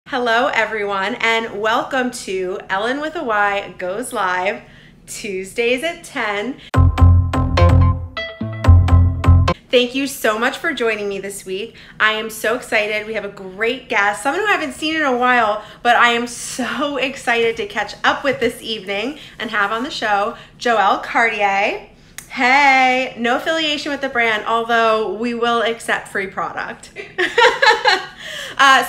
Hello everyone and welcome to Ellyn with a Y goes live Tuesdays at 10. Thank you so much for joining me this week. I am so excited. We have a great guest, someone who I haven't seen in a while, but I am so excited to catch up with this evening and have on the show Joelle Cartier. Hey, no affiliation with the brand, although we will accept free product.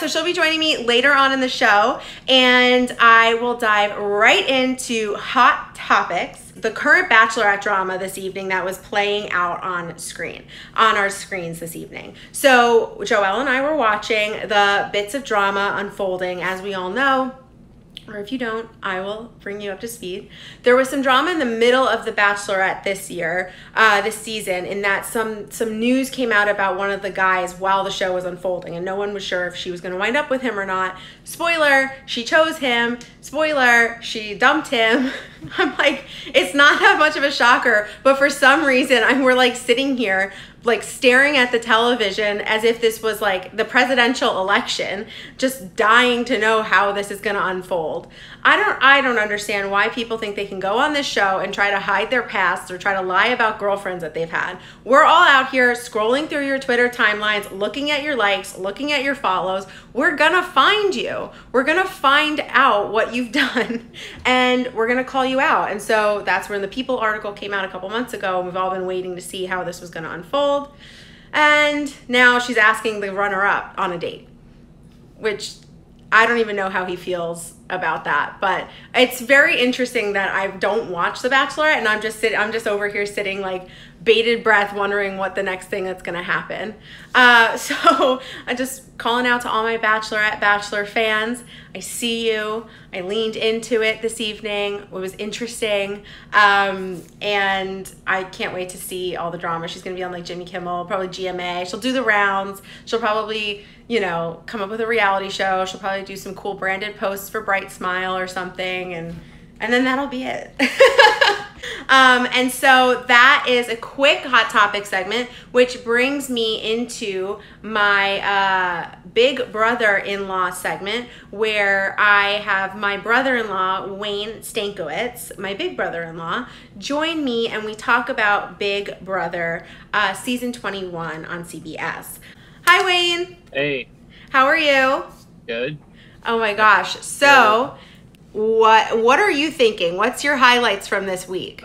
So she'll be joining me later on in the show, and I will dive right into hot topics. The current Bachelorette drama this evening that was playing out on our screens this evening. So Joelle and I were watching the bits of drama unfolding. As we all know, or if you don't, I will bring you up to speed. There was some drama in the middle of the Bachelorette this season, in that some news came out about one of the guys while the show was unfolding, and no one was sure if she was going to wind up with him or not. Spoiler, she chose him. Spoiler, she dumped him. I'm like, it's not that much of a shocker, but for some reason, we're like sitting here like staring at the television as if this was like the presidential election, just dying to know how this is going to unfold. I don't understand why people think they can go on this show and try to hide their past or try to lie about girlfriends that they've had. We're all out here scrolling through your Twitter timelines, looking at your likes, looking at your follows. We're gonna find you. We're gonna find out what you've done, and we're gonna call you out. And so that's when the People article came out a couple months ago, and we've all been waiting to see how this was gonna unfold. And now she's asking the runner-up on a date, which I don't even know how he feels about that, but it's very interesting that I don't watch The Bachelorette, and I'm just over here sitting like bated breath, wondering what the next thing that's gonna happen. So I'm just calling out to all my Bachelor fans. I see you. I leaned into it this evening. It was interesting, and I can't wait to see all the drama. She's gonna be on like Jimmy Kimmel, probably GMA. She'll do the rounds. She'll probably, you know, come up with a reality show. She'll probably do some cool branded posts for Bright Smile or something, and then that'll be it. And so that is a quick hot topic segment, which brings me into my big brother-in-law segment, where I have my brother-in-law, Wayne Stankewicz, my big brother-in-law, join me, and we talk about Big Brother season 21 on CBS. Hi, Wayne. Hey. How are you? Good. Oh my gosh. So what are you thinking? What's your highlights from this week?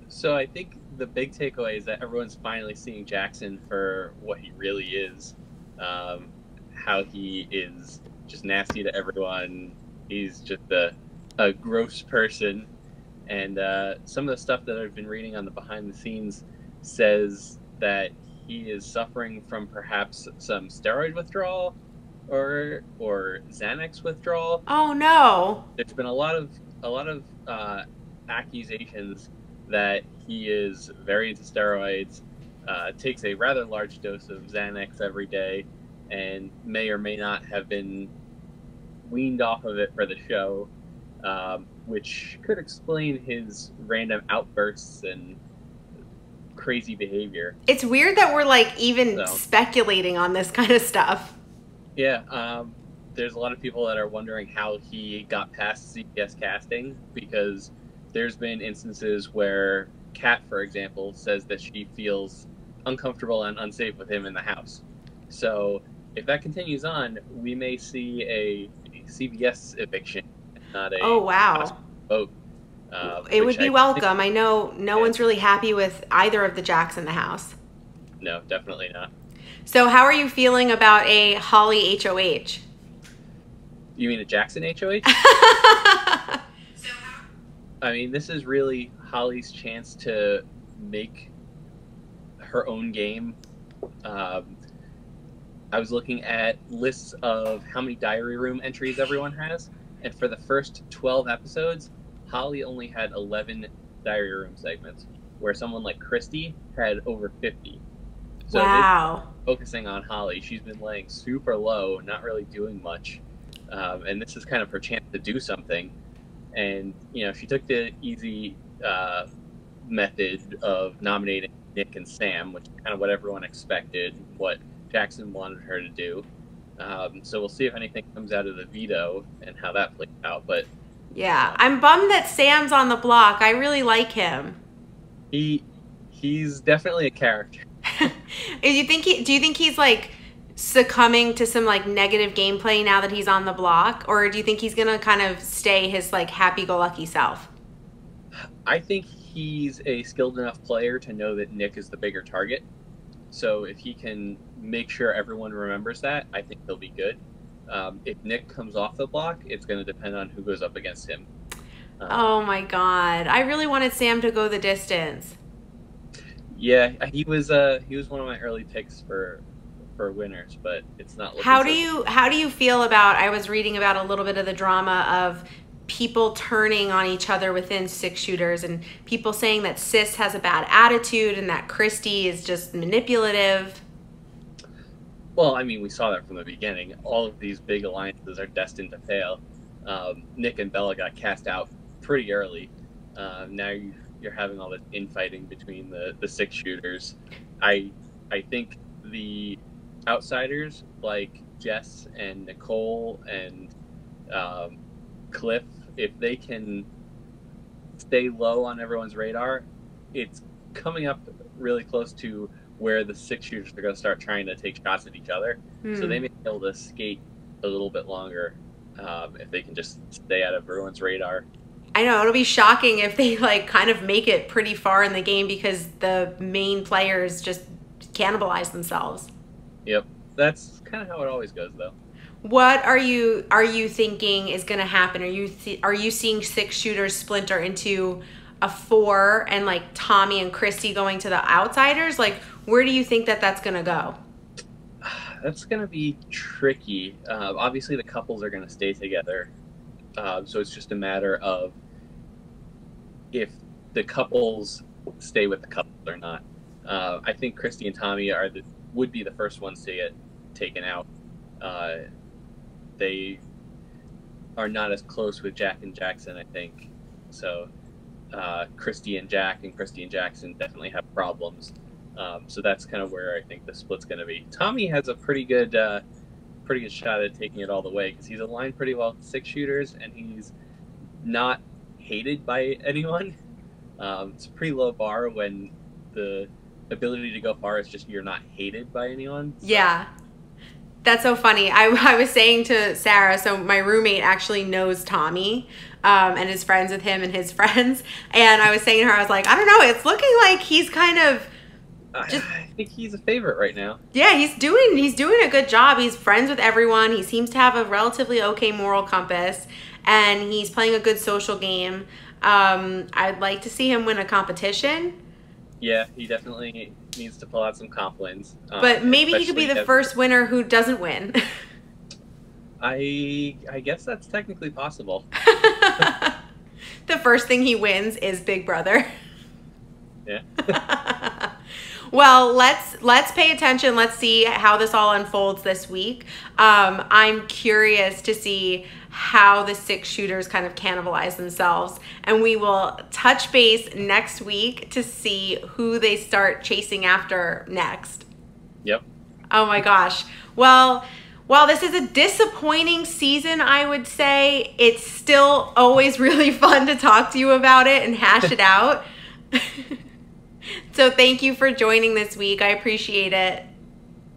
So I think the big takeaway is that everyone's finally seeing Jackson for what he really is. How he is just nasty to everyone. He's just a gross person. And some of the stuff that I've been reading on the behind the scenes says that he is suffering from perhaps some steroid withdrawal or Xanax withdrawal. Oh no! There's been a lot of accusations that he is very into steroids, takes a rather large dose of Xanax every day, and may or may not have been weaned off of it for the show, which could explain his random outbursts and crazy behavior. It's weird that we're like even speculating on this kind of stuff. Yeah, there's a lot of people that are wondering how he got past CBS casting, because there's been instances where Kat, for example, says that she feels uncomfortable and unsafe with him in the house. So if that continues on, we may see a CBS eviction, not a vote. It would be welcome. I know no one's really happy with either of the Jacks in the house. No, definitely not. So how are you feeling about a Holly HOH? You mean a Jackson HOH? I mean, this is really Holly's chance to make her own game. I was looking at lists of how many diary room entries everyone has, and for the first 12 episodes, Holly only had 11 diary room segments, where someone like Christy had over 50. So wow. Focusing on Holly, she's been laying super low, not really doing much, and this is kind of her chance to do something. And you know, she took the easy method of nominating Nick and Sam, which is kind of what everyone expected, what Jackson wanted her to do. So we'll see if anything comes out of the veto and how that plays out. But Yeah, I'm bummed that Sam's on the block. I really like him. He's definitely a character. Do you think he's like succumbing to some like negative gameplay now that he's on the block, or do you think he's gonna kind of stay his like happy-go-lucky self? I think he's a skilled enough player to know that Nick is the bigger target. So if he can make sure everyone remembers that, I think he'll be good. If Nick comes off the block, it's going to depend on who goes up against him. Oh my God, I really wanted Sam to go the distance. Yeah, he was one of my early picks for winners, but it's not. How do you feel about? I was reading about a little bit of the drama of people turning on each other within six shooters, and people saying that Sis has a bad attitude and that Christy is just manipulative. Well, I mean, we saw that from the beginning. All of these big alliances are destined to fail. Nick and Bella got cast out pretty early. Now you're having all this infighting between the six shooters. I think the outsiders like Jess and Nicole and Cliff, if they can stay low on everyone's radar, it's coming up really close to where the six shooters are going to start trying to take shots at each other. So they may be able to skate a little bit longer if they can just stay out of everyone's radar. I know, it'll be shocking if they like kind of make it pretty far in the game because the main players just cannibalize themselves. Yep, that's kind of how it always goes, though. What are you thinking is going to happen? Are you seeing six shooters splinter into a four and like Tommy and Christy going to the outsiders? Like, where do you think that's going to go? That's going to be tricky. Obviously, the couples are going to stay together. So it's just a matter of if the couples stay with the couple or not. I think Christy and Tommy would be the first ones to get taken out. They are not as close with Jack and Jackson, I think. So Christy and Jack and Christy and Jackson definitely have problems. So that's kind of where I think the split's going to be. Tommy has a pretty good shot at taking it all the way because he's aligned pretty well with six shooters and he's not hated by anyone. It's a pretty low bar when the ability to go far is just you're not hated by anyone. So. Yeah. That's so funny. I was saying to Sarah, so my roommate actually knows Tommy and is friends with him and his friends. And I was saying to her, I was like, I don't know, it's looking like he's kind of I think he's a favorite right now. Yeah, he's doing a good job. He's friends with everyone. He seems to have a relatively okay moral compass, and he's playing a good social game. I'd like to see him win a competition. Yeah, he definitely needs to pull out some comp wins. But maybe he could be the first winner who doesn't win. I guess that's technically possible. The first thing he wins is Big Brother. Yeah. Well, let's pay attention. Let's see how this all unfolds this week. I'm curious to see how the six shooters kind of cannibalize themselves, and we will touch base next week to see who they start chasing after next. Yep. Oh my gosh. Well, while this is a disappointing season, I would say it's still always really fun to talk to you about it and hash it out. So thank you for joining this week. I appreciate it.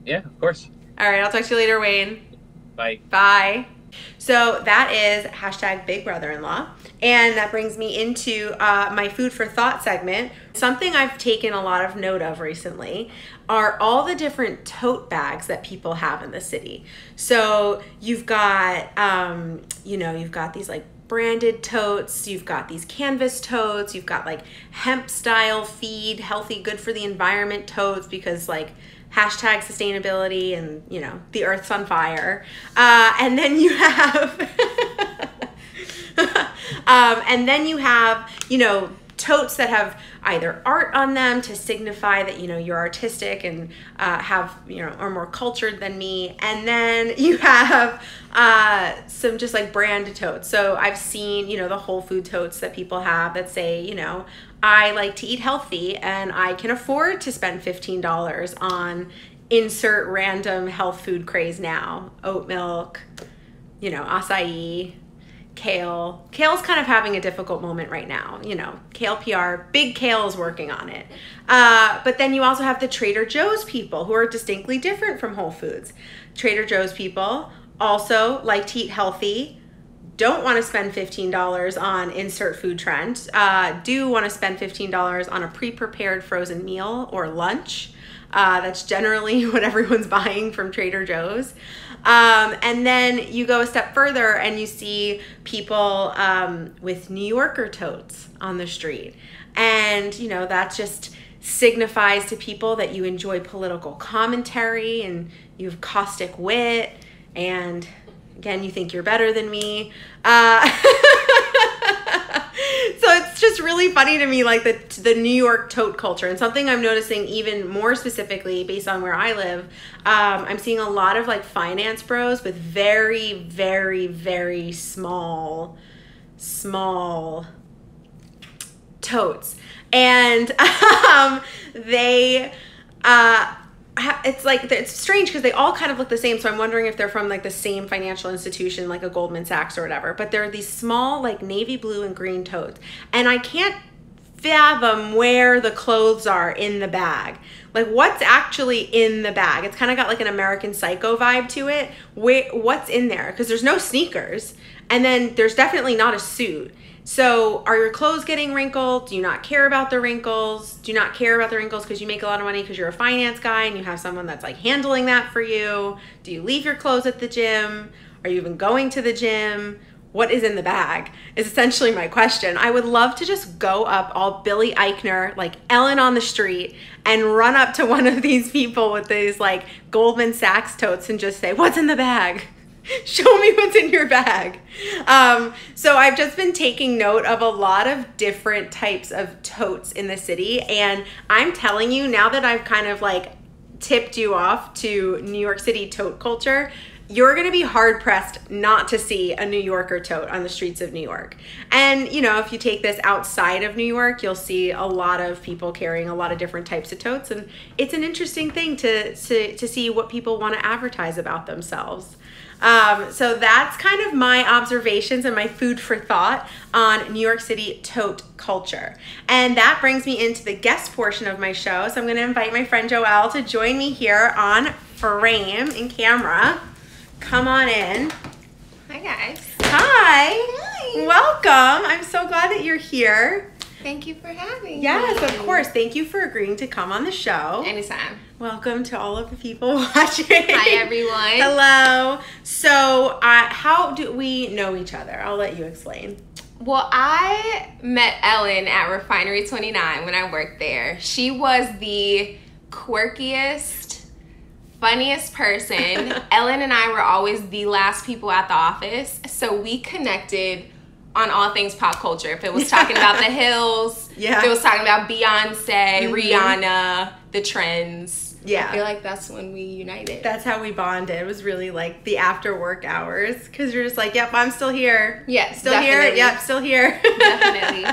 Yeah, of course. All right, I'll talk to you later, Wayne. Bye. Bye. So that is #BigBrother-in-law. And that brings me into my food for thought segment. Something I've taken a lot of note of recently are all the different tote bags that people have in the city. So you've got, you've got these like branded totes, you've got these canvas totes, you've got like hemp style feed, healthy, good for the environment totes because like #sustainability and the earth's on fire. And then you have totes that have either art on them to signify that you're artistic and are more cultured than me, and then you have some just like branded totes. So I've seen the Whole Food totes that people have that say I like to eat healthy and I can afford to spend $15 on insert random health food craze now. Oat milk, you know, acai, kale. Kale's kind of having a difficult moment right now. You know, kale PR, big kale is working on it. But then you also have the Trader Joe's people who are distinctly different from Whole Foods. Trader Joe's people also like to eat healthy, don't want to spend $15 on insert food trend, do want to spend $15 on a pre-prepared frozen meal or lunch. That's generally what everyone's buying from Trader Joe's. And then you go a step further and you see people with New Yorker totes on the street. And, you know, that just signifies to people that you enjoy political commentary and you have caustic wit. And again, you think you're better than me. So it's just really funny to me, like the New York tote culture, and something I'm noticing even more specifically based on where I live. I'm seeing a lot of like finance bros with very, very, very small totes, and it's like, it's strange because they all kind of look the same. So I'm wondering if they're from like the same financial institution, like a Goldman Sachs or whatever. But they're these small, like navy blue and green totes. And I can't fathom where the clothes are in the bag. Like what's actually in the bag? It's kind of got like an American Psycho vibe to it. What's in there? Because there's no sneakers. And then there's definitely not a suit. So are your clothes getting wrinkled? Do you not care about the wrinkles? Do you not care about the wrinkles because you make a lot of money because you're a finance guy and you have someone that's like handling that for you? Do you leave your clothes at the gym? Are you even going to the gym? What is in the bag is essentially my question. I would love to just go up all Billy Eichner, like Ellyn on the street, and run up to one of these people with these like Goldman Sachs totes and just say, what's in the bag? Show me what's in your bag. So I've just been taking note of a lot of different types of totes in the city. And I'm telling you, now that I've kind of like tipped you off to New York City tote culture, you're gonna be hard pressed not to see a New Yorker tote on the streets of New York. And you know, if you take this outside of New York, you'll see a lot of people carrying a lot of different types of totes. And it's an interesting thing to see what people wanna advertise about themselves. So that's kind of my observations and my food for thought on New York City tote culture. And that brings me into the guest portion of my show. So I'm going to invite my friend Joelle to join me here on frame in camera. Come on in. Hi guys. Hi. Hi. Welcome. I'm so glad that you're here. Thank you for having me. Yes, of course. Thank you for agreeing to come on the show. Anytime. Welcome to all of the people watching. Hi everyone. Hello. So how do we know each other? I'll let you explain. Well, I met Ellyn at Refinery 29 when I worked there. She was the quirkiest, funniest person. Ellyn and I were always the last people at the office. So we connected on all things pop culture. If it was talking about the hills, if it was talking about Beyonce, Rihanna, the trends. Yeah. I feel like that's when we united. That's how we bonded. It was really like the after work hours because you're just like, yep, I'm still here. Yes, still here. Yep, still here. Definitely.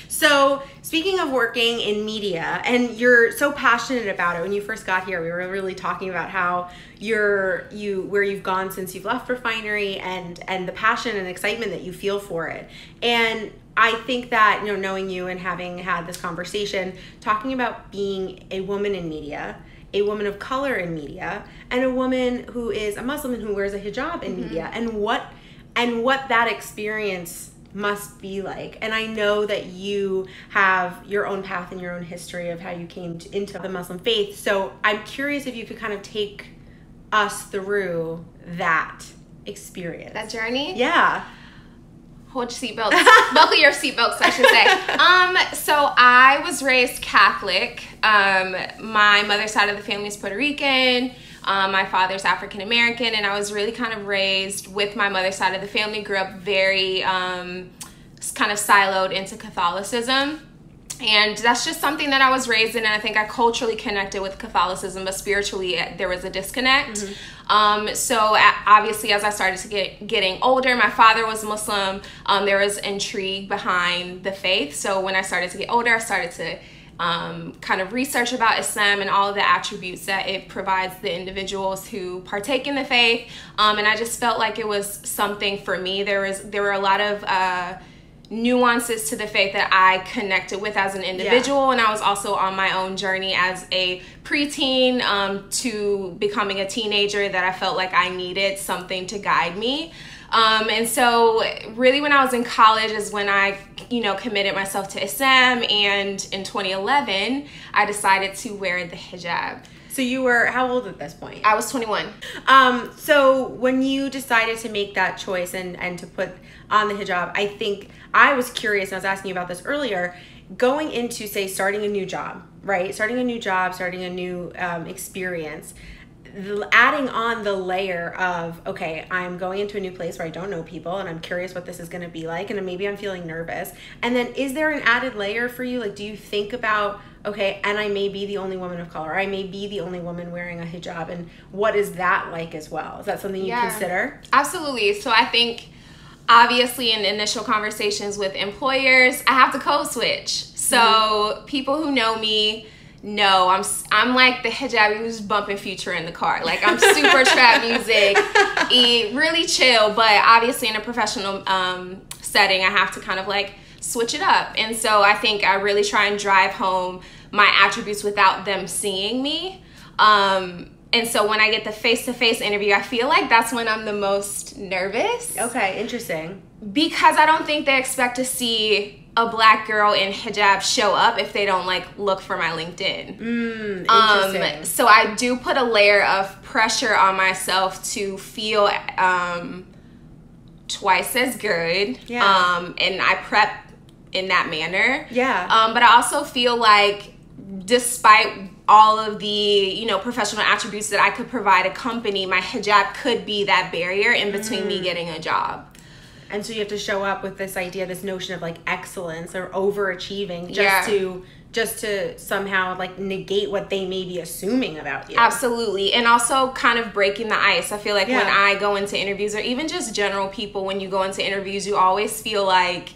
So speaking of working in media, and you're so passionate about it. When you first got here, we were really talking about how where you've gone since you've left Refinery and the passion and excitement that you feel for it. And I think that, you know, knowing you and having had this conversation, talking about being a woman in media, a woman of color in media, and a woman who is a Muslim and who wears a hijab in media, and what that experience must be like. And I know that you have your own path and your own history of how you came into the Muslim faith. So I'm curious if you could kind of take us through that experience. That journey? Yeah. Hold your seatbelts. Buckle your seatbelts, I should say. So I was raised Catholic. My mother's side of the family is Puerto Rican. My father's African American, and I was really kind of raised with my mother's side of the family. Grew up very kind of siloed into Catholicism. And that's just something that I was raised in, and I think I culturally connected with Catholicism, but spiritually there was a disconnect. So obviously, as I started to getting older, my father was Muslim. There was intrigue behind the faith. So when I started to get older, I started to kind of research about Islam and all of the attributes that it provides the individuals who partake in the faith. And I just felt like it was something for me. There were a lot of nuances to the faith that I connected with as an individual, and I was also on my own journey as a preteen to becoming a teenager, that I felt like I needed something to guide me. And so really when I was in college is when I, committed myself to Islam, and in 2011, I decided to wear the hijab. So you were how old at this point? I was 21. So when you decided to make that choice and to put on the hijab, I think I was curious, and I was asking you about this earlier, going into, say, starting a new job, right? Starting a new job, starting a new experience, adding on the layer of, okay, I'm going into a new place where I don't know people and I'm curious what this is going to be like, and maybe I'm feeling nervous. And then is there an added layer for you? Like, do you think about, okay, and I may be the only woman of color, I may be the only woman wearing a hijab, and what is that like as well? Is that something you consider? Absolutely. So I think obviously in initial conversations with employers, I have to code switch. So people who know me know I'm like the hijabi who's bumping Future in the car. Like, I'm super trap music, really chill, but obviously in a professional setting, I have to kind of like switch it up. And so I think I really try and drive home my attributes without them seeing me. And so when I get the face-to-face interview, I feel like that's when I'm the most nervous. Okay, interesting. Because I don't think they expect to see a black girl in hijab show up if they don't like look for my LinkedIn. Interesting. So I do put a layer of pressure on myself to feel twice as good. Yeah. And I prep in that manner. Yeah. But I also feel like despite all of the, professional attributes that I could provide a company, my hijab could be that barrier in between me getting a job. And so you have to show up with this idea, this notion of like excellence or overachieving just to somehow like negate what they may be assuming about you. Absolutely. And also kind of breaking the ice. I feel like when I go into interviews, or even just general people, when you go into interviews, you always feel like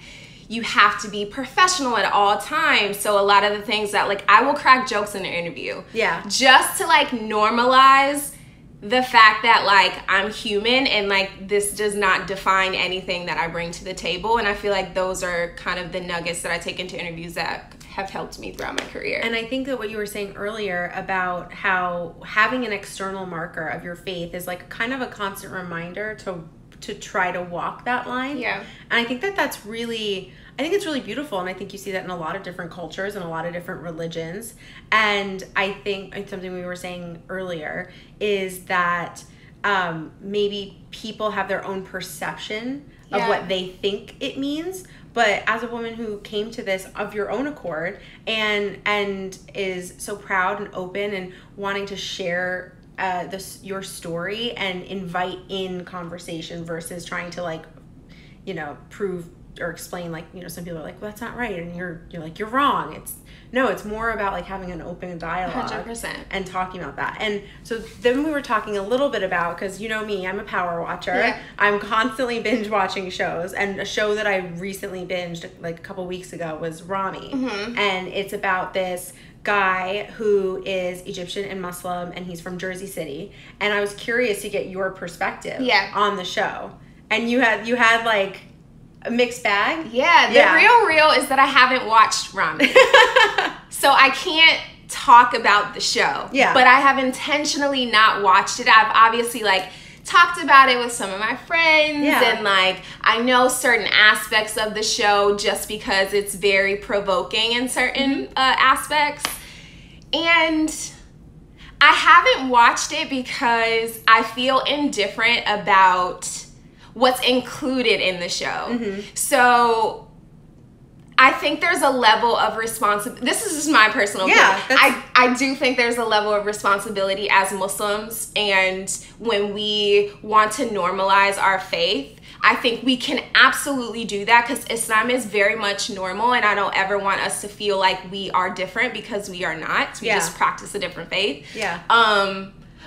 you have to be professional at all times. So a lot of the things that like I will crack jokes in an interview. Yeah. Just to like normalize the fact that like I'm human, and like this does not define anything that I bring to the table. And I feel like those are kind of the nuggets that I take into interviews that have helped me throughout my career. And I think that what you were saying earlier about how having an external marker of your faith is like kind of a constant reminder to try to walk that line. Yeah. And I think that's really, I think it's really beautiful, and I think you see that in a lot of different cultures and a lot of different religions. And I think something we were saying earlier is that maybe people have their own perception of what they think it means. But as a woman who came to this of your own accord and is so proud and open and wanting to share your story and invite in conversation versus trying to like, prove or explain, like, some people are like, well, that's not right, and you're like, you're wrong. It's more about like having an open dialogue 100%. and talking about that. And so then we were talking a little bit about, because me, I'm a power watcher. Yeah. I'm constantly binge watching shows, and a show that I recently binged like a couple weeks ago was Rami. And it's about this guy who is Egyptian and Muslim, and he's from Jersey City. And I was curious to get your perspective on the show. And you had like a mixed bag? Yeah, the real is that I haven't watched Rami. So I can't talk about the show. Yeah. But I have intentionally not watched it. I've obviously like talked about it with some of my friends, and like I know certain aspects of the show just because it's very provoking in certain aspects. And I haven't watched it because I feel indifferent about what's included in the show. So I think there's a level of responsibility. This is just my personal opinion. I do think there's a level of responsibility as Muslims, and when we want to normalize our faith, I think we can absolutely do that, because Islam is very much normal, and I don't ever want us to feel like we are different, because we are not. We just practice a different faith.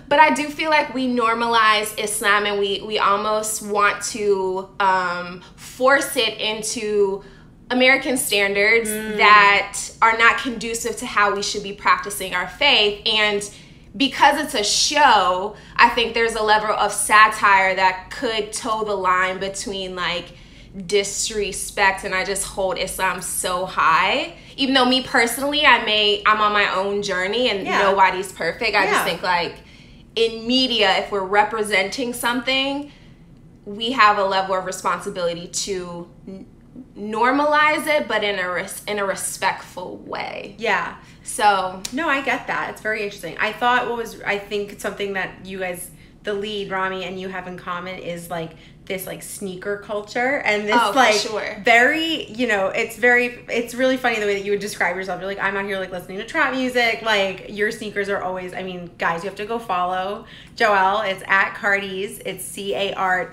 But I do feel like we normalize Islam, and we almost want to force it into American standards that are not conducive to how we should be practicing our faith. And because it's a show, I think there's a level of satire that could toe the line between like disrespect, and I just hold Islam so high. Even though me personally, I'm on my own journey and nobody's perfect. I just think like in media, if we're representing something, we have a level of responsibility to normalize it, but in a respectful way. Yeah. So no, I get that. It's very interesting. I think something that you guys, the lead, Rami, and you have in common is like this like sneaker culture, and this very, you know, it's really funny the way that you would describe yourself. You're like, I'm out here like listening to trap music. Like your sneakers are always, I mean, guys, you have to go follow Joelle. It's at Cartier's. It's CARTIERSS.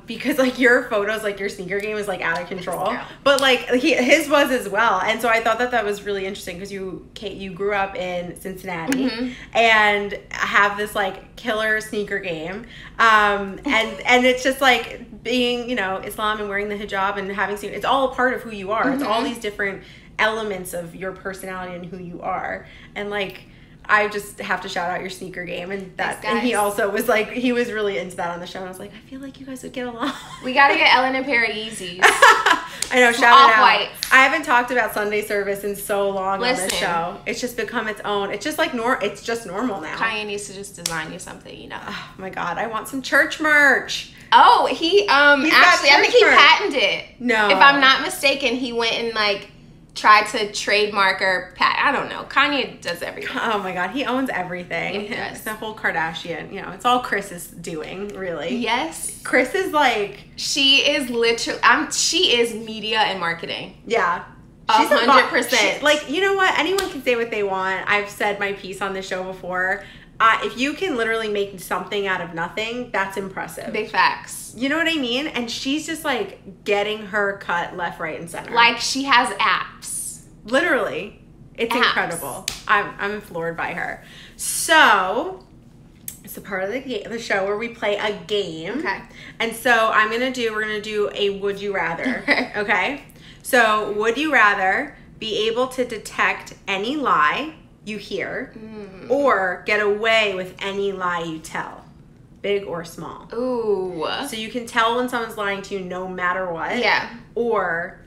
Because like your photos, like your sneaker game is like out of control, but like his was as well. And so I thought that was really interesting because you grew up in Cincinnati and have this like killer sneaker game. And it's just like being, you know, Islam and wearing the hijab and having sneakers. It's all a part of who you are. It's all these different elements of your personality and who you are. And like, I just have to shout out your sneaker game, and that, and he also was like, he was really into that on the show. And I was like, I feel like you guys would get along. We gotta get Ellyn a pair of Yeezys. I know, shout it out. Whites. I haven't talked about Sunday service in so long on this show. It's just become its own. It's just like it's just normal now. Kanye needs to just design you something, you know. Oh my God, I want some church merch. Oh, he actually, I think he patented it. No, if I'm not mistaken, he went and like tried to trademark or I don't know. Kanye does everything. Oh my God, he owns everything. He does. It's the whole Kardashian, you know, it's all Chris's doing, really. Yes. Chris is like, she is literally, she is media and marketing. Yeah. She's 100%. Like, you know what? Anyone can say what they want. I've said my piece on this show before. If you can literally make something out of nothing, that's impressive. Big facts. You know what I mean? And she's just like getting her cut left, right, and center. Like she has apps. Literally. It's apps. Incredible. I'm floored by her. So, it's a part of the show where we play a game. Okay. And so we're going to do a would you rather. Okay? So, would you rather be able to detect any lie you hear or get away with any lie you tell, big or small? Ooh. So you can tell when someone's lying to you no matter what. Yeah. Or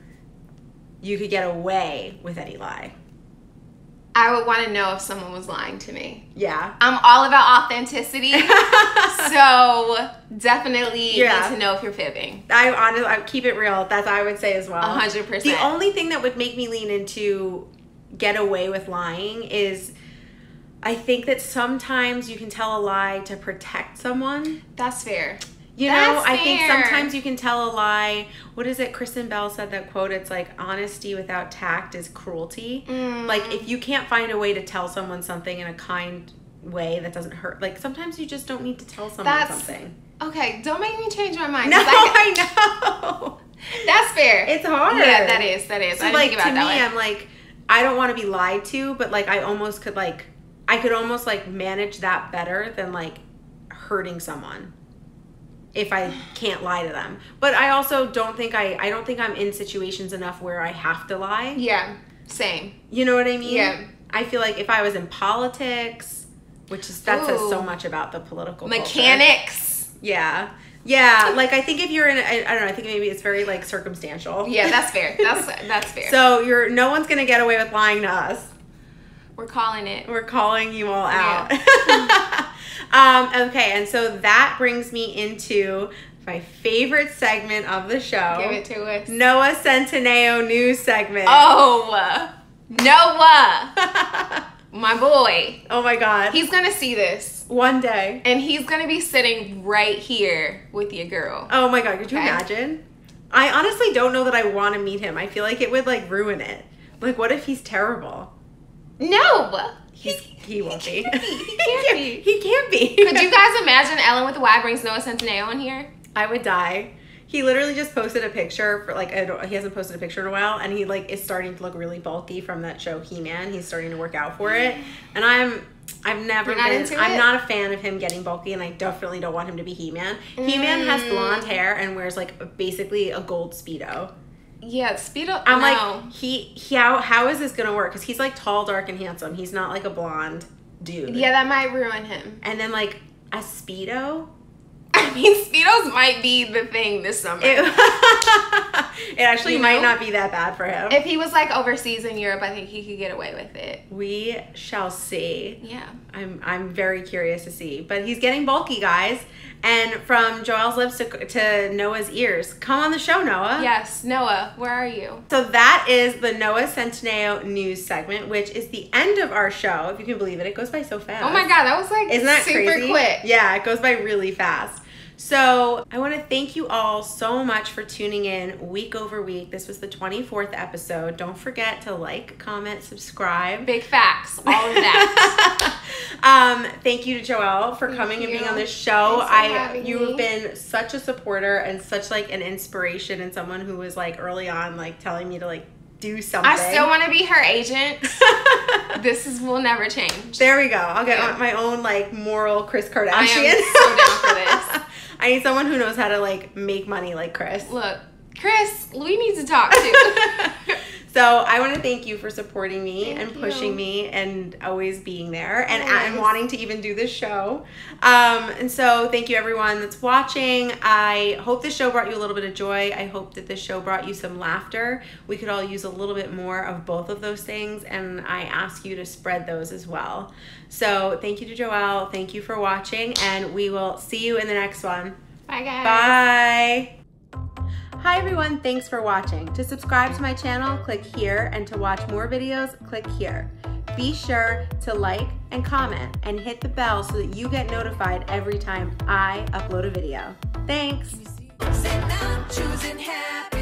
you could get away with any lie. I would want to know if someone was lying to me. Yeah. I'm all about authenticity. So definitely need to know if you're fibbing. I keep it real. That's what I would say as well. 100%. The only thing that would make me lean into get away with lying is I think that sometimes you can tell a lie to protect someone. That's fair. You know, I think sometimes you can tell a lie. What is it? Kristen Bell said that quote. It's like, honesty without tact is cruelty. Like, if you can't find a way to tell someone something in a kind way that doesn't hurt, like, sometimes you just don't need to tell someone something. Okay, don't make me change my mind. No, I know. That's fair. It's hard. Yeah, that is. So, I didn't think about that way. I'm like, I don't want to be lied to, but, like, I almost could, like, manage that better than, like, hurting someone if I can't lie to them. But I also don't think I don't think I'm in situations enough where I have to lie. Yeah, same. You know what I mean? Yeah. I feel like if I was in politics, that says so much about the political mechanics. Culture. Yeah. Yeah, like I think if you're in, I don't know, I think maybe it's very like circumstantial. Yeah, that's fair. That's fair. So no one's gonna get away with lying to us. We're calling it. We're calling you all out. Yeah. Okay, and so that brings me into my favorite segment of the show. Give it to us. Noah Centineo news segment. Oh, Noah. My boy. Oh my God. He's going to see this. One day. And he's going to be sitting right here with your girl. Oh my God, could you imagine? I honestly don't know that I want to meet him. I feel like it would like ruin it. Like, what if he's terrible? No. He won't be. He can't be. He can't be. Could you guys imagine EllynwithaY brings Noah Centineo in here? I would die. He literally just posted a picture for like, he hasn't posted a picture in a while, and he like is starting to look really bulky from that show He-Man. He's starting to work out for it. And I've never You're not been. into I'm it? not a fan of him getting bulky, and I definitely don't want him to be He-Man. He-Man has blonde hair and wears like basically a gold Speedo. Yeah, Speedo. I'm no. like, how is this gonna work? Because he's like tall, dark, and handsome. He's not like a blonde dude. Yeah, that might ruin him. And then like a Speedo. I mean, Speedos might be the thing this summer. It actually You might know? not be that bad for him. If he was like overseas in Europe, I think he could get away with it. We shall see. Yeah. I'm very curious to see. But he's getting bulky, guys. And from Joelle's lips to Noah's ears. Come on the show, Noah. Yes, Noah, where are you? So that is the Noah Centineo news segment, which is the end of our show. If you can believe it, it goes by so fast. Oh my God, that was like Isn't that super crazy? quick. Yeah, it goes by really fast. So I want to thank you all so much for tuning in week over week. This was the 24th episode. Don't forget to like, comment, subscribe. Big facts, all of that. Thank you to Joelle for coming and being on this show. You have been such a supporter and such like an inspiration and someone who was like early on like telling me to like do something. I still want to be her agent. Will never change. There we go. I'll get my own like moral Kris Kardashian. I am so down for this. I need someone who knows how to like make money like Kris. Look, Kris, we need to talk to. So I want to thank you for supporting me and pushing me and always being there and wanting to even do this show. And so thank you everyone that's watching. I hope this show brought you a little bit of joy. I hope that this show brought you some laughter. We could all use a little bit more of both of those things, and I ask you to spread those as well. So thank you to Joelle. Thank you for watching, and we will see you in the next one. Bye, guys. Bye. Hi everyone, thanks for watching. To subscribe to my channel, click here, and to watch more videos, click here. Be sure to like and comment and hit the bell so that you get notified every time I upload a video. Thanks. Say now I'm choosing happy.